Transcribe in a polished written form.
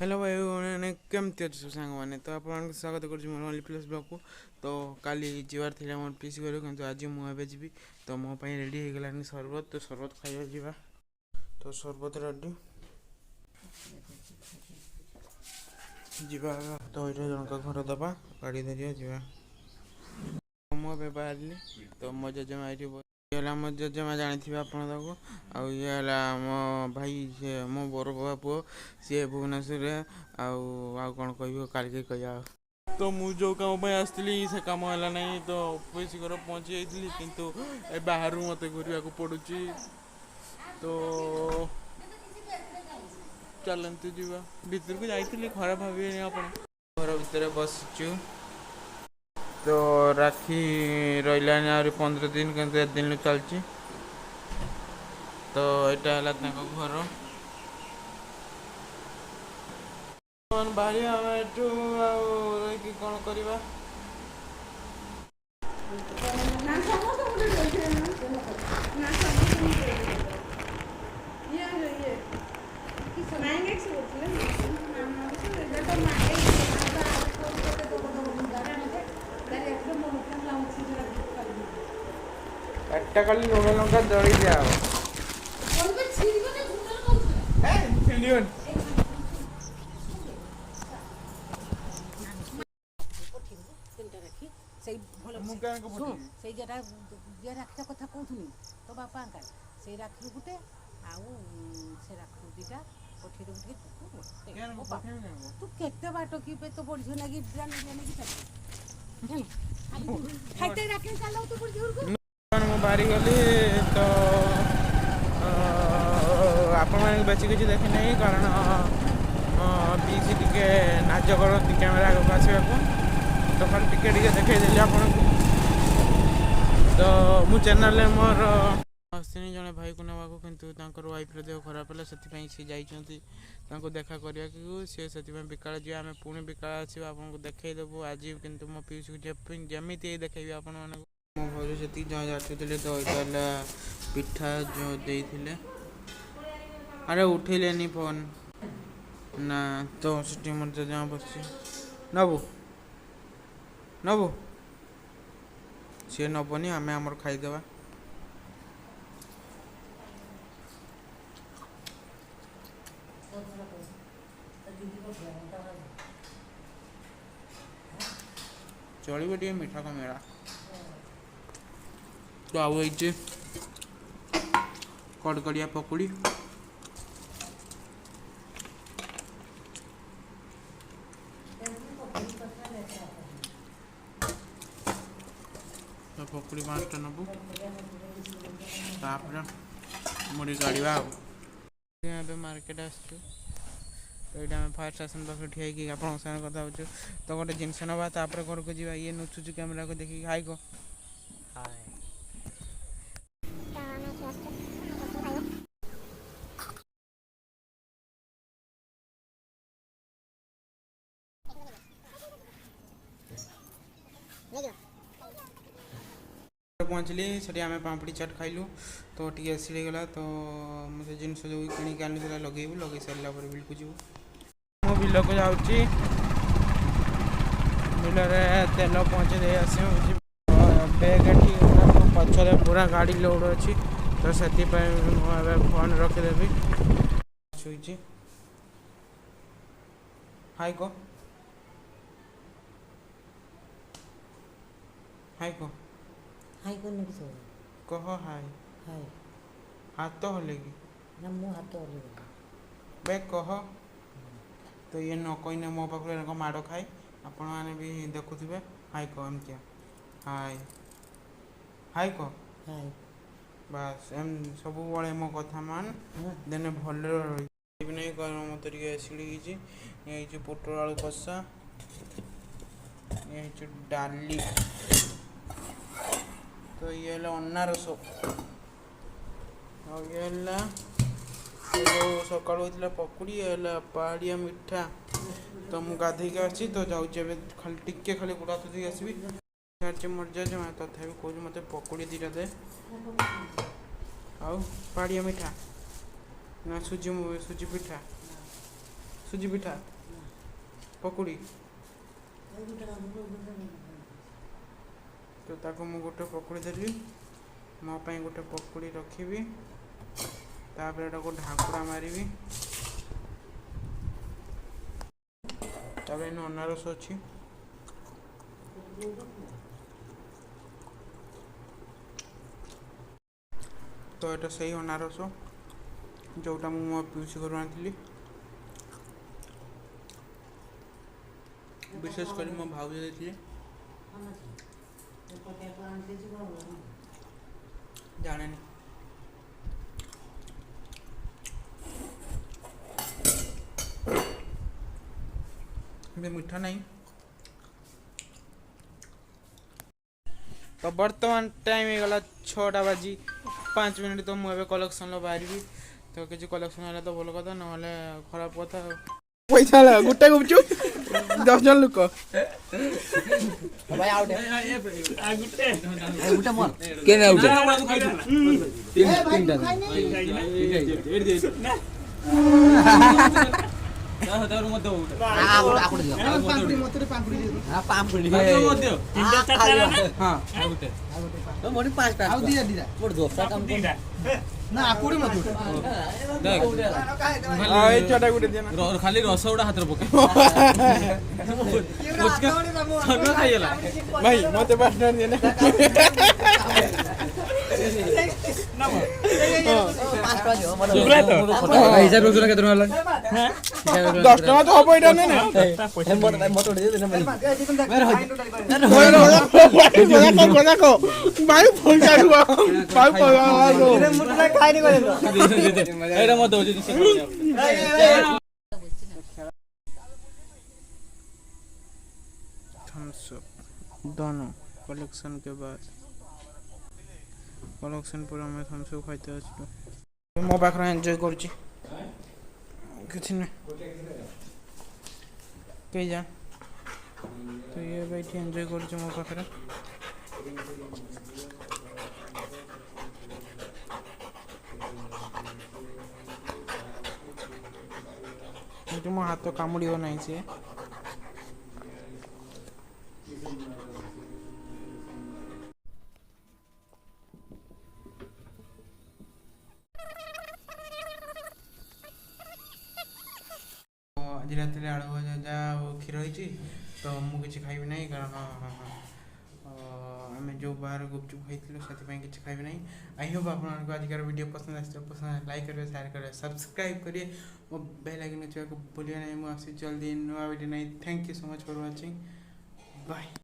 Hello भाई मैंने केमती अच्छे सब सांग मैंने तो आपको स्वागत करुँ मोर ओनली प्लस ब्लॉग को। तो काली जीवार थी मोर पीसी घर कि आज मुझे जी तो मो रेडी हो गलानी सरबत तो सरबत खाइबा जीवा तो सरबत रेडी जीवा तो ये जनका घर दबा गाड़ी धरिया जीवा मो बाहर तो मो जेजेमा ये मो जेजेमा जानी आप ये मो भाई से मो बर पुओ सी भुवनेश्वर कौन कह काल कह तो मु जो काम आसती से कम है ना तो पीसी घर पहुँची जाइली किंतु बाहर मत घूरने को पड़ुची तो चलते जीवा भीतर को जाइए खराब भावे आप घर भितर बसचु तो राखी रही 15 दिन कि 1 दिन चलती तो यहाँ है घर बाहरी आम एठू कौन करवा একটা খালি লুণ লঙ্কা দড়ি দেওয়া राखी कथा कहूनी तो बापा से राखी गुटे आउ से राखी दीटा पठे तू केते बाट कि तो बड़ झियो लगी खाइते राखी चलाऊ तो बड़ झियो ମୁଁ ବାହାରି ଗଲି ତ ଆପଣମାନଙ୍କୁ ବେଶୀ କିଛି ଦେଖି ନାହିଁ କାରଣ ପିସି ଟିକେ ନାଚ କରନ୍ତି କ୍ୟାମେରା ଆଗକୁ ଆସିବାକୁ ତ ଖାଲି ଟିକେ ଦେଖେଇଦେଲି ଆପଣଙ୍କୁ ତ ମୁଁ ଚ୍ୟାନେଲରେ ମୋର ଆସିନି ଜଣେ ଭାଇକୁ ନେବାକୁ କିନ୍ତୁ ତାଙ୍କର ୱାଇଫ୍ର ଦେହ ଖରାପ ହେଲା ସେଥିପାଇଁ ସେ ଯାଇଛନ୍ତି ତାଙ୍କୁ ଦେଖା କରିବାକୁ ସେ ସେଥିପାଇଁ ବିକାଳ ଯିବେ ଆମେ ପୁଣି ବିକାଳ ଆସିବା ଆପଣଙ୍କୁ ଦେଖେଇଦେବୁ ଆଜି କିନ୍ତୁ ମୋ ପିସିକୁ ଯେମିତି ଦେଖେଇବି ଆପଣମାନଙ୍କୁ ମୋ ଘରୁ ସେତିକି ଜଣ ଯାଚୁଥିଲେ ତ ଏଇଟା ହେଲା ପିଠା ଯେଉଁ ଦେଇଥିଲେ ଆରେ ଉଠେଇଲେନି ଫୋନ୍ ନା ତ ସେଠି ମୋର ଜେଜେମା ବସିଛି ନବୁ ସିଏ ନବନି ଆମେ ଆମର ଖାଇଦେବା ଚଳିବ ଟିକେ ମିଠା କମେଇବା तो आउ कड़कड़िया पकुड़ी तो पकुड़ी 5टा नबू तापर मुड़ी गाड़वा मार्केट आसचु तो ये फायर स्टेशन पाखे ठियाई आप कथा हो तो गोटे जिनस नवा तापर घर को जावा ये नुचुचु कैमेरा को देखिए हाई को पहुँचली से आम पापड़ी चाट खाइलु तो टी एसिड गला तो मुझे जिन जो कि आनी लगेबू लगे सारा बिल को जीव मो बिल को जाऊँगी बिल तेल पहुँचे दे आस बैग पचर पूरा गाड़ी लोड अच्छी तो से फोन रखीदेवी शुई हाई को हाई को हाई करने की कह हाय हाय हाथ हलेगी ना मु हाथ हले बे कह तो ये न कहने मो पाखे माड़ खाए आपण मैंने भी देखुवे हाय कह एमती हाय हाय कह हाय बास एम सब बड़े मो कथा मान देने भल रही नहीं कह मत एसिड ये पोटल आलू कषा ये डाली तो ये अनारस और ये सका पकुड़ी है पहाड़िया मिठा तो मुझे गाधे आसी तो जाऊँ खाली टिके खाली गुड़ा थी आसबि मर्जा जमा तथा कौन मत पकुड़ी 2टा दे आउ पहाड़िया मिठा ना सुजी पिठा ସୁଜି ପିଠା ପକୁଡ଼ି ତ ତାକୁ ମୁଁ ଗୋଟେ ପକୁଡ଼ି ଦେଲି ମୋ ପାଇଁ ଗୋଟେ ପକୁଡ଼ି ରଖିବି ତାପରେ ଏଟାକୁ ଢାଙ୍କୁଡ଼ା ମାରିବି ତାପରେ ଏଇନେ ଅନାରସ ଅଛି ତ ଏଇଟା ସେଇ ଅନାରସ ଯେଉଁଟା ମୁଁ ମୋ ପିଉସୀ ଘରୁ ଆଣିଥିଲି ବିଶେଷ କରି ମୋ ଭାଉଜ ଦେଇଥିଲେ ଜାଣେନି ଏବେ ମିଠା ନାହିଁ तो बर्तमान टाइम हो गला 6टा बाजी 5 मिनट तो मुझे कलेक्शन बाहर तो किसी कलेक्शन है तो भल कथा ना खराब कथा पैसा गोटे गुपचु 10 जन लोक खाली रस गुड़ा हाथ पके भाई मत पार्टनर देना दस टका तो हम यहाँ भाई फोन दोनों कलेक्शन के बाद कलेक्शन पूरा मैं थम्स अप खाते मो पाखे एंजॉय कर जान तो ये भाई एंजॉय कर मो पाखे मो हाथ कामुड़ ना सी आज रात आलू भजा क्षीर होती तो मुझे खाइबी ना कारण आम जो बाहर गुपचुप खाई से खाइबी ना आई होप आपको आजकार वीडियो पसंद पसंद लाइक करेंगे शेयर करेंगे सब्सक्राइब करिए वो बेल आइकन नचाक भूलिए ना मुझे जल्दी नुआ वीडियो नहीं thank you so much for watching bye.